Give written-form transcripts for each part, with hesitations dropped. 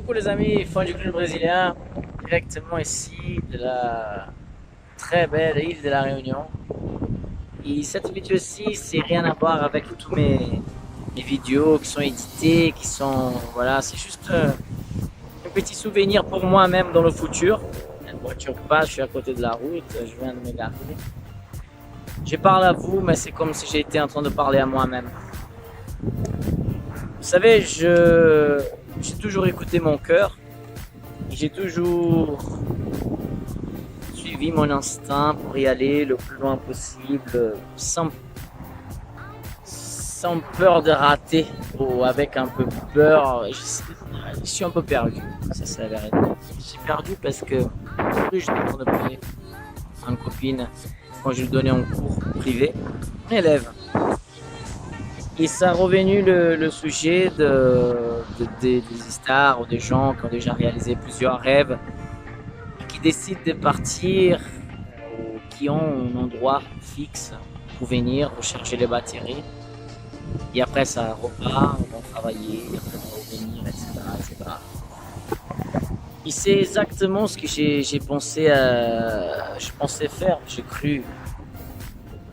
Coucou les amis, fan du club brésilien, directement ici de la très belle île de la Réunion. Et cette vidéo-ci, c'est rien à voir avec tous mes vidéos qui sont éditées, qui sont, voilà, c'est juste un petit souvenir pour moi-même dans le futur. Une voiture passe, je suis à côté de la route, je viens de me garer. Je parle à vous, mais c'est comme si j'étais en train de parler à moi-même. Vous savez, j'ai toujours écouté mon cœur. J'ai toujours suivi mon instinct pour y aller le plus loin possible, sans peur de rater ou avec un peu peur. Je suis un peu perdu, ça c'est la vérité. Je suis perdu parce que j'étais en train de parler à une copine quand je lui donnais un cours privé, un élève. Et ça a revenu le sujet des stars ou des gens qui ont déjà réalisé plusieurs rêves, qui décident de partir ou qui ont un endroit fixe pour venir rechercher les batteries. Et après, ça repart, on va travailler, après on va revenir, etc., etc. Et c'est exactement ce que j'ai pensé, je pensais faire. J'ai cru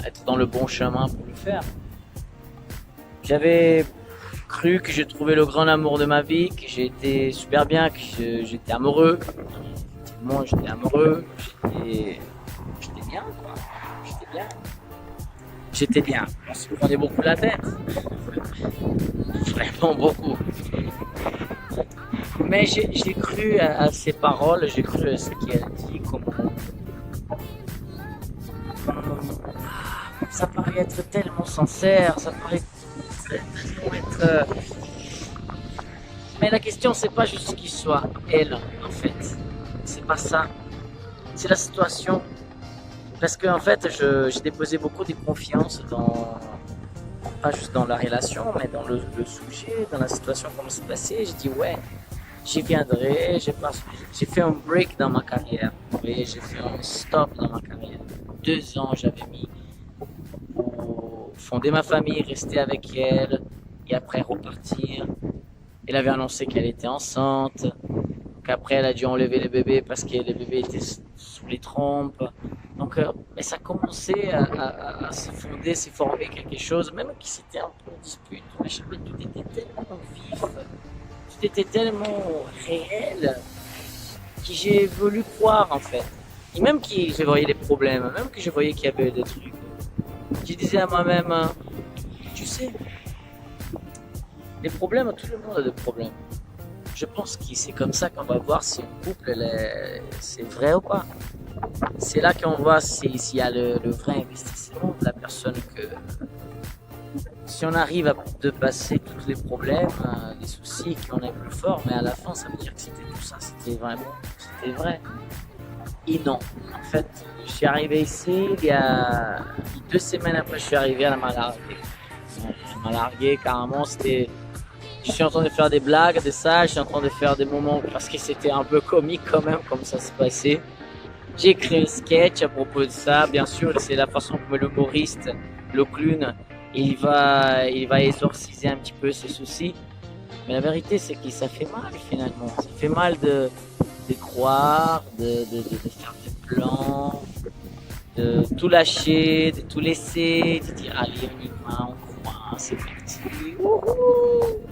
être dans le bon chemin pour le faire. J'avais cru que j'ai trouvé le grand amour de ma vie, que j'ai été super bien, que j'étais amoureux. Effectivement, j'étais amoureux, j'étais bien, quoi. J'étais bien. J'étais bien. On se prenait beaucoup la tête. Vraiment beaucoup. Mais j'ai cru à ses paroles, j'ai cru à ce qu'elle dit, ça paraît être tellement sincère, ça paraît tellement être. Mais la question, c'est pas juste qu'il soit elle, en fait. C'est pas ça. C'est la situation. Parce qu'en fait, j'ai déposé beaucoup de confiance dans, pas juste dans la relation, mais dans le sujet, dans la situation, comme c'est passé. J'ai dit, ouais, j'y viendrai. J'ai fait un break dans ma carrière. Oui, j'ai fait un stop dans ma carrière. 2 ans, j'avais mis pour fonder ma famille, rester avec elle, et après repartir. Elle avait annoncé qu'elle était enceinte. Donc après, elle a dû enlever les bébés parce que les bébés étaient sous les trompes. Donc, mais ça commençait à se fonder, se former quelque chose, même qui c'était un peu en dispute. Mais je sais pas, tout était tellement vif, tout était tellement réel, que j'ai voulu croire en fait. Et même que je voyais des problèmes, même que je voyais qu'il y avait des trucs. Je disais à moi-même, tu sais, les problèmes, tout le monde a des problèmes. Je pense que c'est comme ça qu'on va voir si un couple c'est vrai ou pas. C'est là qu'on voit s'il y a le vrai investissement de la personne que si on arrive à dépasser tous les problèmes, les soucis, qu'on est plus fort, mais à la fin ça veut dire que c'était tout ça, c'était vraiment, c'était vrai. Et non, en fait, je suis arrivé ici il y a 2 semaines après je suis arrivé, elle m'a largué. Elle m'a largué carrément, c'était. Je suis en train de faire des blagues de ça, je suis en train de faire des moments parce que c'était un peu comique quand même comme ça se passait. J'ai écrit un sketch à propos de ça, bien sûr, c'est la façon comme l'humoriste, le clown, il va exorciser un petit peu ses soucis. Mais la vérité, c'est que ça fait mal finalement. Ça fait mal de croire, de faire des plans, de tout lâcher, de tout laisser, de dire allez, on y va, on croit, c'est parti. Wouhou.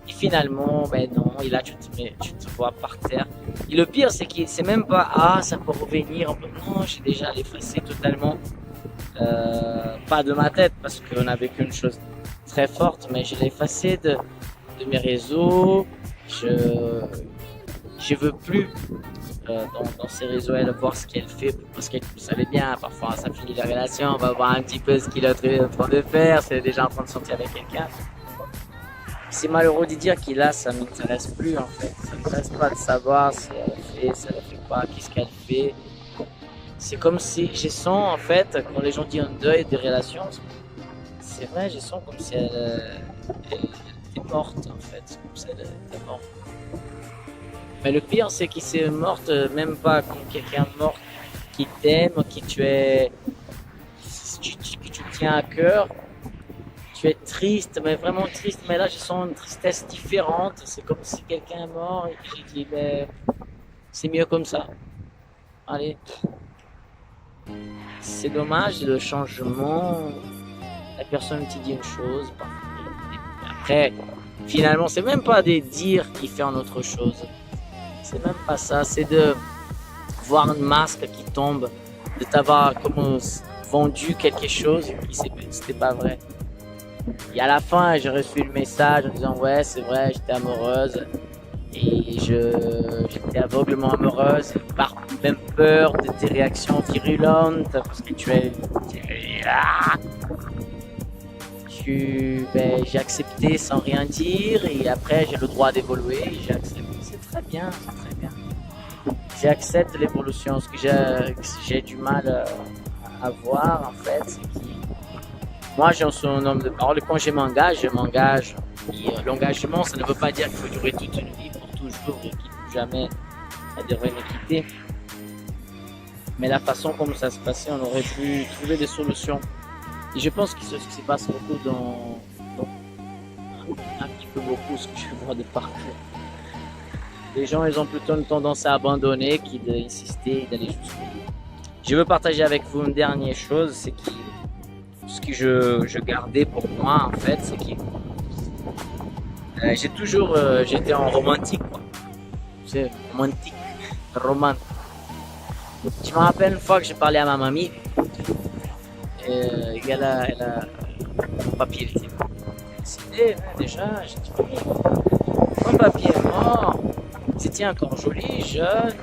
Et finalement, ben non, et là tu te vois par terre. Et le pire, c'est que c'est même pas ah, ça peut revenir. Non, j'ai déjà l'effacé totalement. Pas de ma tête parce qu'on avait qu'une chose très forte, mais je l'ai effacé de mes réseaux. Je veux plus dans ces réseaux elle voir ce qu'elle fait parce que vous savez bien, parfois ça finit la relation, on va voir un petit peu ce qu'il est en train de faire, c'est déjà en train de sortir avec quelqu'un. C'est malheureux de dire qu'il a, ça m'intéresse plus en fait. Ça m'intéresse pas de savoir si elle fait, si elle fait pas, qu'est-ce qu'elle fait. C'est comme si je sens en fait, quand les gens disent un deuil de relation, c'est vrai, je sens comme si elle était morte en fait. C'est comme si elle était morte. Mais le pire, c'est qu'il s'est morte même pas comme quelqu'un mort qui t'aime, qui tu es, que tu tiens à cœur. tu es triste, mais vraiment triste, mais là je sens une tristesse différente. C'est comme si quelqu'un est mort et que j'ai dit, ben, c'est mieux comme ça. Allez, c'est dommage le changement. La personne te dit une chose, après, finalement, c'est même pas des dires qui fait en autre chose. C'est même pas ça, c'est de voir une masque qui tombe, de t'avoir comme vendu quelque chose qui c'était pas vrai. Et à la fin, j'ai reçu le message en disant ouais, c'est vrai, j'étais amoureuse et j'étais aveuglement amoureuse, par même peur de tes réactions virulentes parce que j'ai accepté sans rien dire et après j'ai le droit d'évoluer. J'ai accepté, c'est très bien, c'est très bien. J'accepte l'évolution. Ce que j'ai du mal à voir en fait, c'est que moi je suis un homme de parole. Quand je m'engage, je m'engage. Et l'engagement, ça ne veut pas dire qu'il faut durer toute une vie pour toujours et qu'il ne faut jamais devrait me quitter. Mais la façon comme ça se passait, on aurait pu trouver des solutions. Et je pense que c'est ce qui se passe beaucoup dans un petit peu beaucoup ce que je vois de partout. Les gens, ils ont plutôt une tendance à abandonner qu'à d'insister et d'aller jusqu'au bout. Je veux partager avec vous une dernière chose, c'est que ce que je gardais pour moi, en fait, c'est que j'ai toujours, j'étais en romantique, quoi. C'est romantique, romantique. Je me rappelle une fois que j'ai parlé à ma mamie, et elle a mon papier était décidé, déjà, j'ai dit oui, mon papier est mort. C'était encore joli, jeune.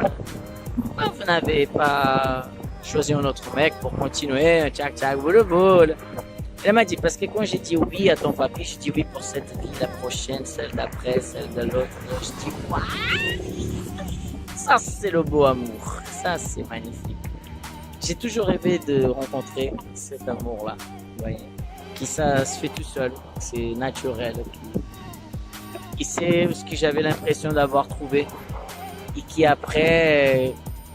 Pourquoi vous n'avez pas choisi un autre mec pour continuer? Tchac, tchac, boule, boule. Elle m'a dit, parce que quand j'ai dit oui à ton papier, j'ai dit oui pour cette vie, la prochaine, celle d'après, celle de l'autre. Je dis, waouh! Ça, c'est le beau amour. Ça, c'est magnifique. J'ai toujours rêvé de rencontrer cet amour-là. Vous voyez? Qui ça se fait tout seul. C'est naturel. Et c'est ce que j'avais l'impression d'avoir trouvé et qui après,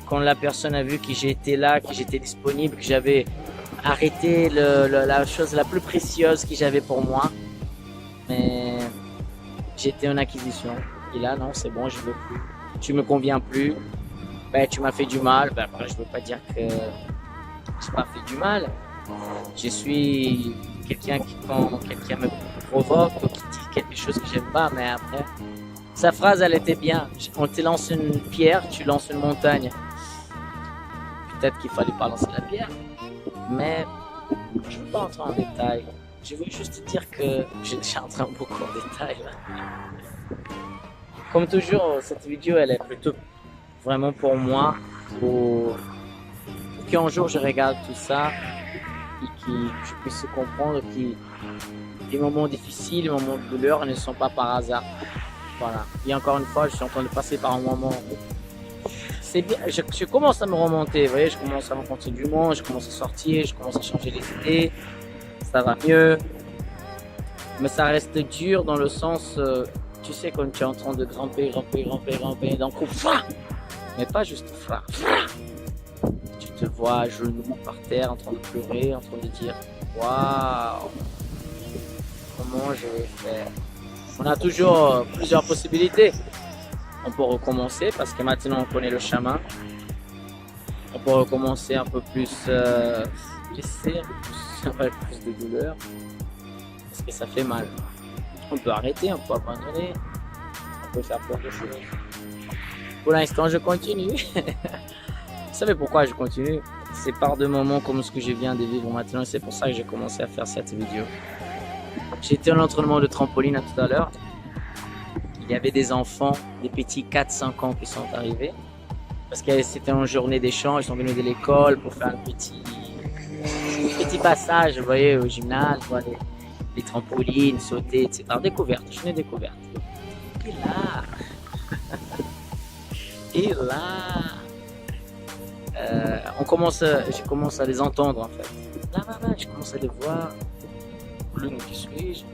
quand la personne a vu que j'étais là, que j'étais disponible, que j'avais arrêté la chose la plus précieuse que j'avais pour moi, mais j'étais en acquisition. Et là, non, c'est bon, je veux plus. Tu me conviens plus. Ben, tu m'as fait du mal. Ben, après, je veux pas dire que je pas fait du mal. Je suis quelqu'un qui, quand quelqu'un me provoque ou qui dit quelque chose que j'aime pas, mais après, sa phrase, elle était bien. On te lance une pierre, tu lances une montagne. Peut-être qu'il fallait pas lancer la pierre, mais je ne veux pas entrer en détail. Je veux juste dire que j'ai déjà entré beaucoup en détail. Comme toujours, cette vidéo, elle est plutôt vraiment pour moi, pour qu'un jour je regarde tout ça et que je puisse comprendre que les moments difficiles, les moments de douleur ne sont pas par hasard. Voilà. Et encore une fois, je suis en train de passer par un moment. C'est bien, je commence à me remonter, vous voyez, je commence à rencontrer du monde, je commence à sortir, je commence à changer les idées, ça va mieux. Mais ça reste dur dans le sens, tu sais, quand tu es en train de grimper, d'un coup, mais pas juste tu te vois à genoux par terre, en train de pleurer, en train de dire, waouh, comment je vais faire? On a toujours plusieurs possibilités. On peut recommencer parce que maintenant on connaît le chemin. On peut recommencer un peu plus blessé, plus de douleur parce que ça fait mal. On peut arrêter, on peut abandonner, on peut faire plein de choses. Pour l'instant, je continue. Vous savez pourquoi je continue? C'est par des moments comme ce que je viens de vivre maintenant et c'est pour ça que j'ai commencé à faire cette vidéo. J'étais en entraînement de trampoline tout à l'heure. Il y avait des enfants, des petits 4-5 ans qui sont arrivés. Parce que c'était une journée d'échange, ils sont venus de l'école pour faire un petit passage, vous voyez, au gymnase, voir les trampolines, sauter, etc. Découverte, je n'ai découverte. Et là, je commence à les entendre en fait. Là, je commence à les voir. Le nom qui suis-je?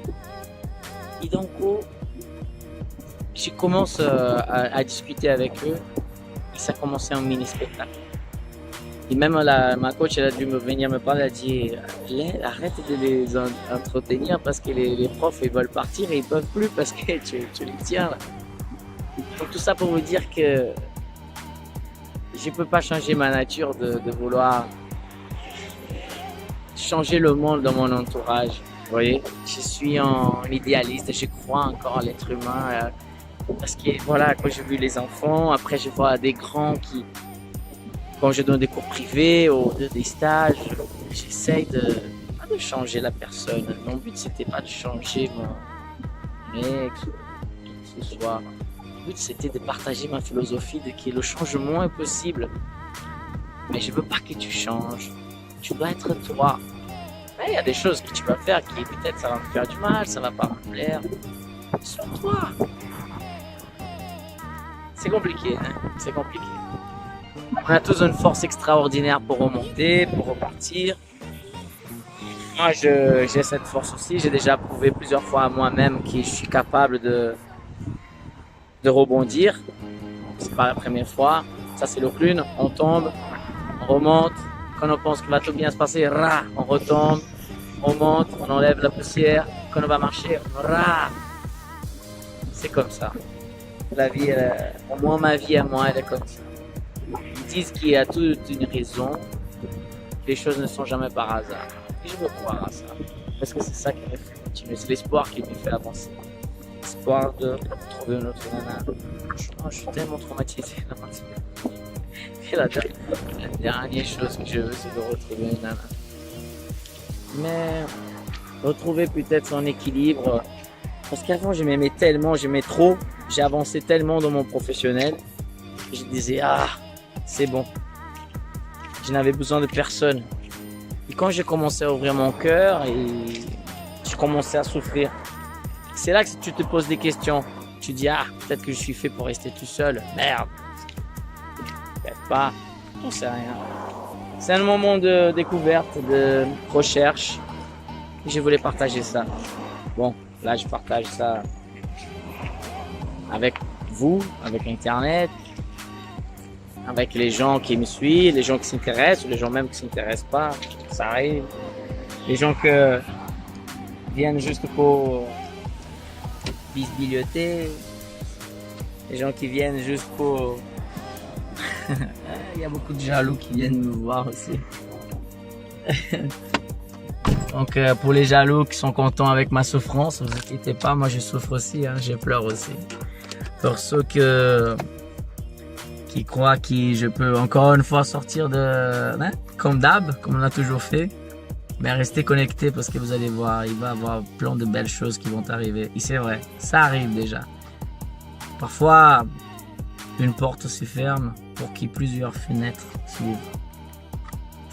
Et donc, je commence à discuter avec eux et ça commençait un mini spectacle. Et même ma coach, elle a dû venir me parler, elle a dit, arrête de les entretenir parce que les profs, ils veulent partir et ils peuvent plus parce que tu les tiens là. Donc tout ça pour vous dire que je peux pas changer ma nature de vouloir changer le monde dans mon entourage. Vous voyez, je suis un idéaliste, je crois encore à l'être humain. Parce que voilà, quand j'ai vu les enfants, après je vois des grands qui, quand je donne des cours privés ou des stages, j'essaye pas de changer la personne. Mon but c'était pas de changer mon ex ou ce soit. Le but c'était de partager ma philosophie de que le changement est possible. Mais je veux pas que tu changes. Tu dois être toi. Mais il y a des choses que tu vas faire qui peut-être ça va me faire du mal, ça va pas me plaire. Sois toi. C'est compliqué, hein? C'est compliqué. On a tous une force extraordinaire pour remonter, pour repartir. Moi, j'ai cette force aussi. J'ai déjà prouvé plusieurs fois à moi-même que je suis capable de rebondir. C'est pas la première fois. Ça, c'est l'autre lune. On tombe, on remonte. Quand on pense que va tout bien se passer, on retombe. On monte, on enlève la poussière. Quand on va marcher, c'est comme ça. La vie, au moins ma vie à moi, elle est comme ça. Ils disent qu'il y a toute une raison. Les choses ne sont jamais par hasard. Et je veux croire à ça. Parce que c'est ça qui me fait continuer. C'est l'espoir qui me fait avancer. L'espoir de trouver une autre nana. Je suis tellement traumatisé. Et la dernière chose que je veux, c'est de retrouver une nana. Mais retrouver peut-être son équilibre. Parce qu'avant, je m'aimais tellement, j'aimais trop. J'ai avancé tellement dans mon professionnel. Je disais, c'est bon. Je n'avais besoin de personne. Et quand j'ai commencé à ouvrir mon cœur, et je commençais à souffrir. C'est là que tu te poses des questions. Tu dis, peut-être que je suis fait pour rester tout seul. Merde. Peut-être pas. On sait rien. C'est un moment de découverte, de recherche. Et je voulais partager ça. Bon, là, je partage ça avec vous, avec Internet, avec les gens qui me suivent, les gens qui s'intéressent, ou les gens même qui s'intéressent pas, ça arrive. Les gens qui viennent juste pour bisbilloter, les gens qui viennent juste pour... Il y a beaucoup de jaloux qui viennent me voir aussi. Donc pour les jaloux qui sont contents avec ma souffrance, ne vous inquiétez pas, moi je souffre aussi, je pleure aussi. Pour ceux qui croient que je peux encore une fois sortir comme d'hab, comme on a toujours fait, mais restez connectés parce que vous allez voir, il va y avoir plein de belles choses qui vont arriver. Et c'est vrai, ça arrive déjà. Parfois, une porte se ferme pour que plusieurs fenêtres s'ouvrent.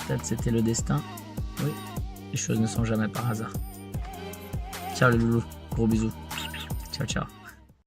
Peut-être c'était le destin. Oui, les choses ne sont jamais par hasard. Ciao les loulous, gros bisous. Ciao, ciao.